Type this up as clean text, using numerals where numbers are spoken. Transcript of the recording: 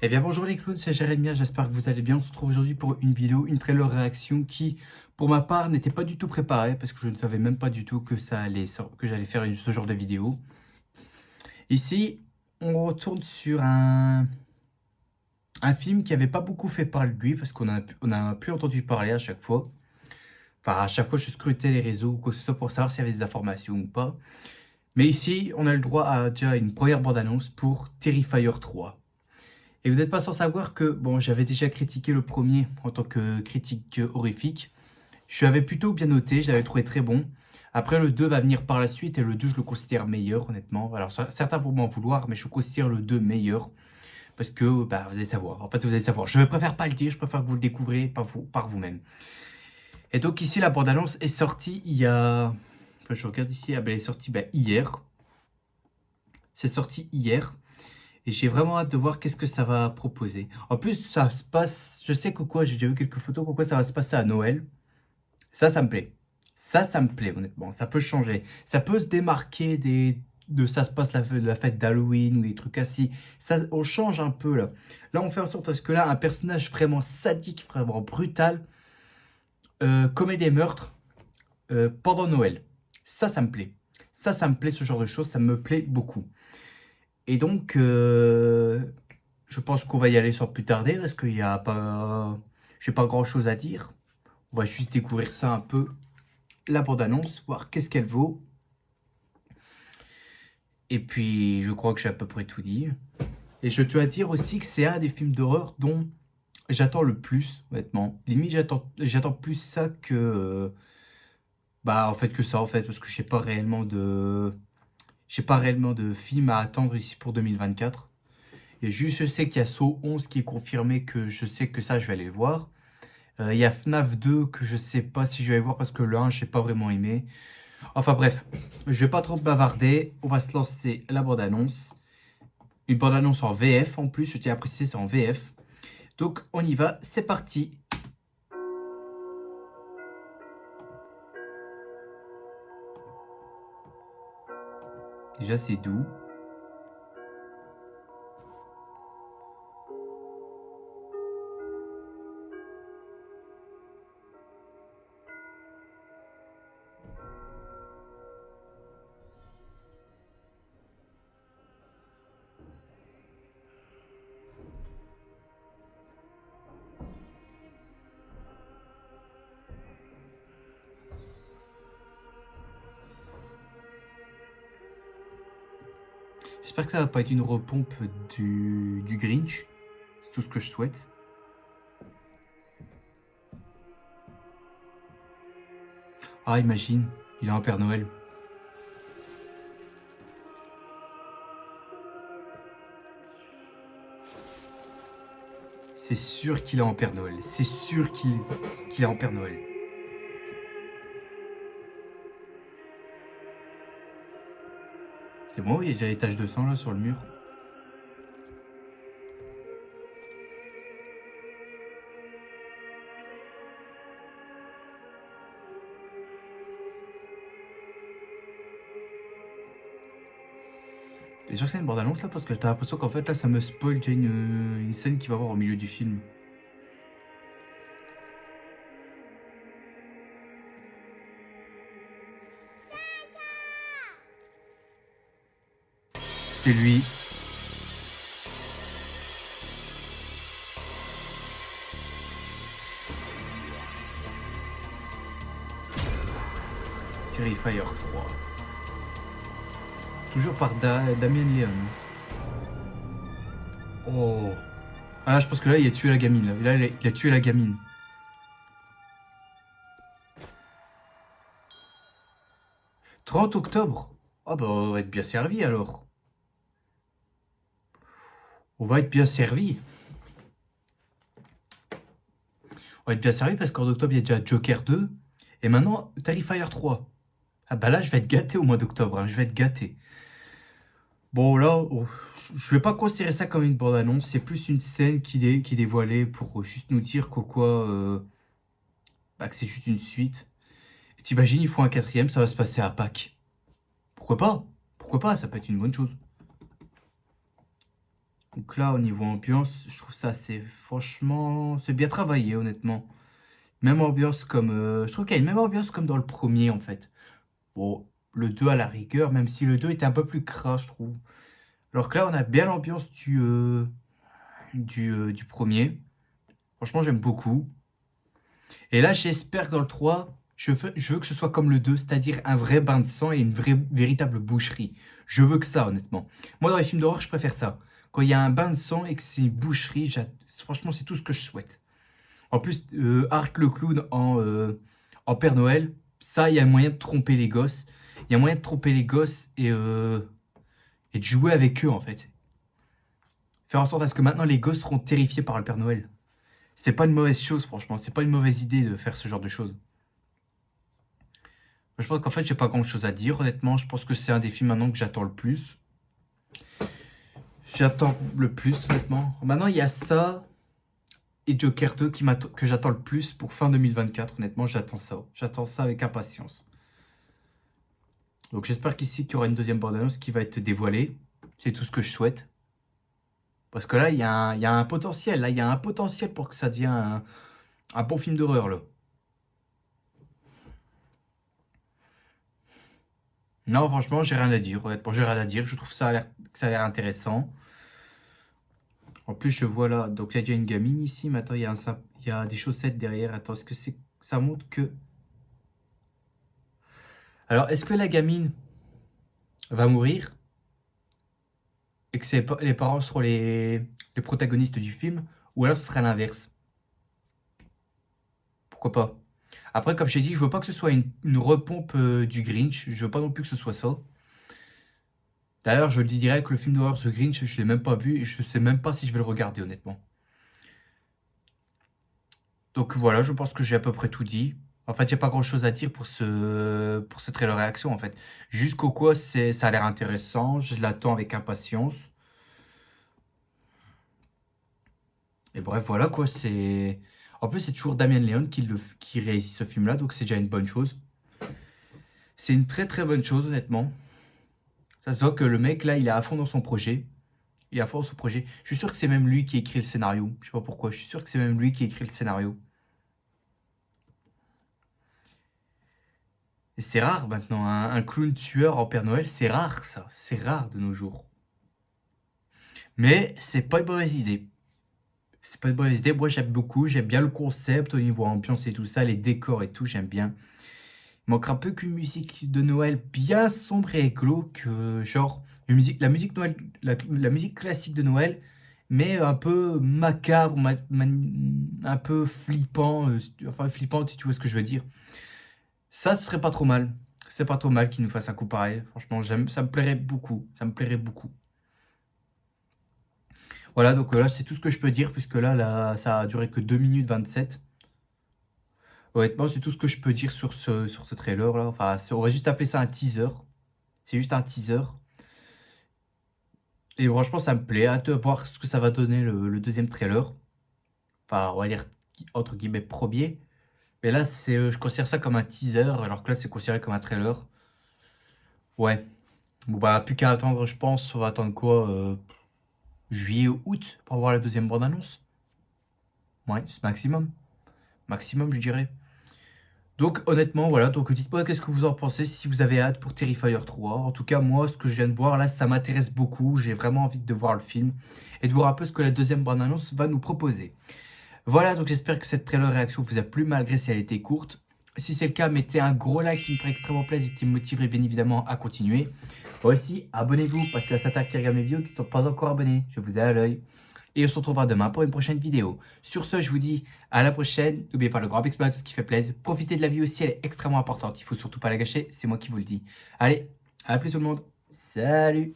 Eh bien bonjour les clowns, c'est Jérémia, j'espère que vous allez bien. On se retrouve aujourd'hui pour une vidéo, une trailer réaction qui, pour ma part, n'était pas du tout préparée parce que je ne savais même pas du tout que que j'allais faire ce genre de vidéo. Ici, on retourne sur un film qui n'avait pas beaucoup fait parler de lui parce on a plus entendu parler à chaque fois. Enfin, à chaque fois, je scrutais les réseaux ou quoi que ce soit pour savoir s'il y avait des informations ou pas. Mais ici, on a le droit à déjà une première bande-annonce pour Terrifier 3. Et vous n'êtes pas sans savoir que, bon, j'avais déjà critiqué le premier en tant que critique horrifique. Je l'avais plutôt bien noté, je l'avais trouvé très bon. Après, le 2 va venir par la suite et le 2, je le considère meilleur, honnêtement. Alors, certains vont m'en vouloir, mais je considère le 2 meilleur. Parce que, bah, vous allez savoir. En fait, vous allez savoir. Je préfère pas le dire, je préfère que vous le découvrez par vous-même. Et donc, ici, la bande-annonce est sortie il y a... Enfin, je regarde ici, ah, ben, elle est sortie hier. C'est sorti hier. Et j'ai vraiment hâte de voir qu'est-ce que ça va proposer. En plus, ça se passe, je sais que quoi, j'ai déjà vu quelques photos, pourquoi ça va se passer à Noël. Ça me plaît. Ça me plaît, honnêtement. Ça peut changer. Ça peut se démarquer de ça se passe la fête d'Halloween ou des trucs assis. Ça, on change un peu, là. Là, on fait en sorte à ce que là, un personnage vraiment sadique, vraiment brutal, commet des meurtres pendant Noël. Ça me plaît. Ça me plaît, ce genre de choses. Ça me plaît beaucoup. Et donc, je pense qu'on va y aller sans plus tarder parce qu'il y a pas, j'ai pas grand chose à dire. On va juste découvrir ça un peu, la bande-annonce, voir qu'est-ce qu'elle vaut. Et puis, je crois que j'ai à peu près tout dit. Et je dois dire aussi que c'est un des films d'horreur dont j'attends le plus, honnêtement. Limite, j'attends plus ça que, bah, en fait, que ça, en fait, parce que j'ai pas réellement de film à attendre ici pour 2024. Et juste, je sais qu'il y a Saw 11 qui est confirmé, que je sais que ça, je vais aller le voir. Il y a FNAF 2 que je sais pas si je vais aller voir parce que le 1, je n'ai pas vraiment aimé. Enfin bref, je vais pas trop bavarder. On va se lancer la bande-annonce. Une bande-annonce en VF en plus, je tiens à préciser, c'est en VF. Donc on y va, c'est parti. Déjà, c'est doux. J'espère que ça va pas être une repompe du Grinch. C'est tout ce que je souhaite. Ah, imagine, il a un Père Noël. C'est sûr qu'il est en Père Noël. C'est sûr qu'il est en Père Noël. C'est bon, il y a déjà les taches de sang là sur le mur. T'es sûr que c'est une bande-annonce là? Parce que t'as l'impression qu'en fait là ça me spoil déjà une scène qu'il va y avoir au milieu du film. C'est lui. Terrifier 3. Toujours par Damien Leone. Oh. Ah là je pense que là il a tué la gamine. Là il a tué la gamine. « 30 octobre. Ah bah on va être bien servi alors. On va être bien servi. On va être bien servi parce qu'en octobre il y a déjà Joker 2. Et maintenant Terrifier 3. Ah bah là je vais être gâté au mois d'octobre. Hein, je vais être gâté. Bon là, oh, je vais pas considérer ça comme une bande-annonce. C'est plus une scène qui est dévoilée pour juste nous dire qu'au quoi... bah, que c'est juste une suite. Et t'imagines, il faut un quatrième, ça va se passer à Pâques. Pourquoi pas? Pourquoi pas? Ça peut être une bonne chose. Donc là, au niveau ambiance, je trouve ça c'est franchement, c'est bien travaillé, honnêtement. Même ambiance comme, je trouve qu'il y a une même ambiance comme dans le premier, en fait. Bon, le 2 à la rigueur, même si le 2 était un peu plus crasse, je trouve. Alors que là, on a bien l'ambiance du premier. Franchement, j'aime beaucoup. Et là, j'espère que dans le 3, je veux que ce soit comme le 2, c'est-à-dire un vrai bain de sang et une véritable boucherie. Je veux que ça, honnêtement. Moi, dans les films d'horreur, je préfère ça. Quand il y a un bain de sang et que c'est une boucherie, franchement, c'est tout ce que je souhaite. En plus, Art le clown en Père Noël, ça, il y a moyen de tromper les gosses. Il y a moyen de tromper les gosses et de jouer avec eux, en fait. Faire en sorte à ce que maintenant les gosses seront terrifiés par le Père Noël. C'est pas une mauvaise chose, franchement. C'est pas une mauvaise idée de faire ce genre de choses. Je pense qu'en fait, j'ai pas grand chose à dire, honnêtement. Je pense que c'est un des films maintenant que j'attends le plus. J'attends le plus, honnêtement. Maintenant, il y a ça et Joker 2 que j'attends le plus pour fin 2024. Honnêtement, j'attends ça. J'attends ça avec impatience. Donc j'espère qu'ici, qu'il y aura une deuxième bande-annonce qui va être dévoilée. C'est tout ce que je souhaite. Parce que là, il y a un potentiel. Là, il y a un potentiel pour que ça devienne un bon film d'horreur, là. Non, franchement, j'ai rien à dire. Honnêtement, j'ai rien à dire. Je trouve que ça a l'air intéressant. En plus, je vois là, donc il y a déjà une gamine ici. Mais attends, il y a des chaussettes derrière. Attends, est-ce que ça montre que... Alors, est-ce que la gamine va mourir et que les parents seront les protagonistes du film? Ou alors ce sera l'inverse? Pourquoi pas? Après, comme je t'ai dit, je veux pas que ce soit une repompe du Grinch. Je veux pas non plus que ce soit ça. D'ailleurs, je le dis direct, le film d'horreur The Grinch, je l'ai même pas vu et je sais même pas si je vais le regarder, honnêtement. Donc voilà, je pense que j'ai à peu près tout dit. En fait, il n'y a pas grand-chose à dire pour ce trailer réaction, en fait. Jusqu'au quoi, ça a l'air intéressant, je l'attends avec impatience. Et bref, voilà quoi, c'est... En plus, c'est toujours Damien Leone qui réussit ce film-là, donc c'est déjà une bonne chose. C'est une très très bonne chose, honnêtement. Ça se voit que le mec, là, il est à fond dans son projet. Il est à fond dans son projet. Je suis sûr que c'est même lui qui écrit le scénario. Je sais pas pourquoi, je suis sûr que c'est même lui qui écrit le scénario. Et c'est rare maintenant, un clown tueur en Père Noël, c'est rare ça. C'est rare de nos jours. Mais c'est pas une mauvaise idée. C'est pas une mauvaise idée. Moi, j'aime beaucoup. J'aime bien le concept au niveau ambiance et tout ça, les décors et tout, j'aime bien. Il manque un peu qu'une musique de Noël bien sombre et glauque, genre la musique Noël, la musique classique de Noël, mais un peu macabre, un peu flippant, enfin flippant si tu vois ce que je veux dire. Ça, ce serait pas trop mal. C'est pas trop mal qu'ils nous fassent un coup pareil. Franchement, ça me plairait beaucoup. Ça me plairait beaucoup. Voilà, donc là, c'est tout ce que je peux dire, puisque là, ça a duré que 2 minutes 27. Honnêtement, c'est tout ce que je peux dire sur ce trailer-là. Enfin, on va juste appeler ça un teaser. C'est juste un teaser. Et franchement, ça me plaît. Hâte de voir ce que ça va donner le deuxième trailer. Enfin, on va dire, entre guillemets, premier. Mais là, je considère ça comme un teaser, alors que là, c'est considéré comme un trailer. Ouais. Bon, bah, plus qu'à attendre, je pense. On va attendre quoi juillet ou août pour voir la deuxième bande-annonce. Ouais, c'est maximum. Maximum, je dirais. Donc, honnêtement, voilà. Donc, dites-moi qu'est-ce que vous en pensez, si vous avez hâte pour Terrifier 3. En tout cas, moi, ce que je viens de voir, là, ça m'intéresse beaucoup. J'ai vraiment envie de voir le film et de voir un peu ce que la deuxième bande-annonce va nous proposer. Voilà, donc j'espère que cette trailer réaction vous a plu, malgré si elle était courte. Si c'est le cas, mettez un gros like qui me ferait extrêmement plaisir et qui me motiverait bien évidemment à continuer. Aussi, abonnez-vous parce que ça s'attaque qui regarde mes vidéos qui ne sont pas encore abonnés. Je vous ai à l'œil. Et on se retrouvera demain pour une prochaine vidéo. Sur ce, je vous dis à la prochaine. N'oubliez pas le grand exploit, tout ce qui fait plaisir. Profitez de la vie aussi, elle est extrêmement importante. Il faut surtout pas la gâcher, c'est moi qui vous le dis. Allez, à plus tout le monde. Salut!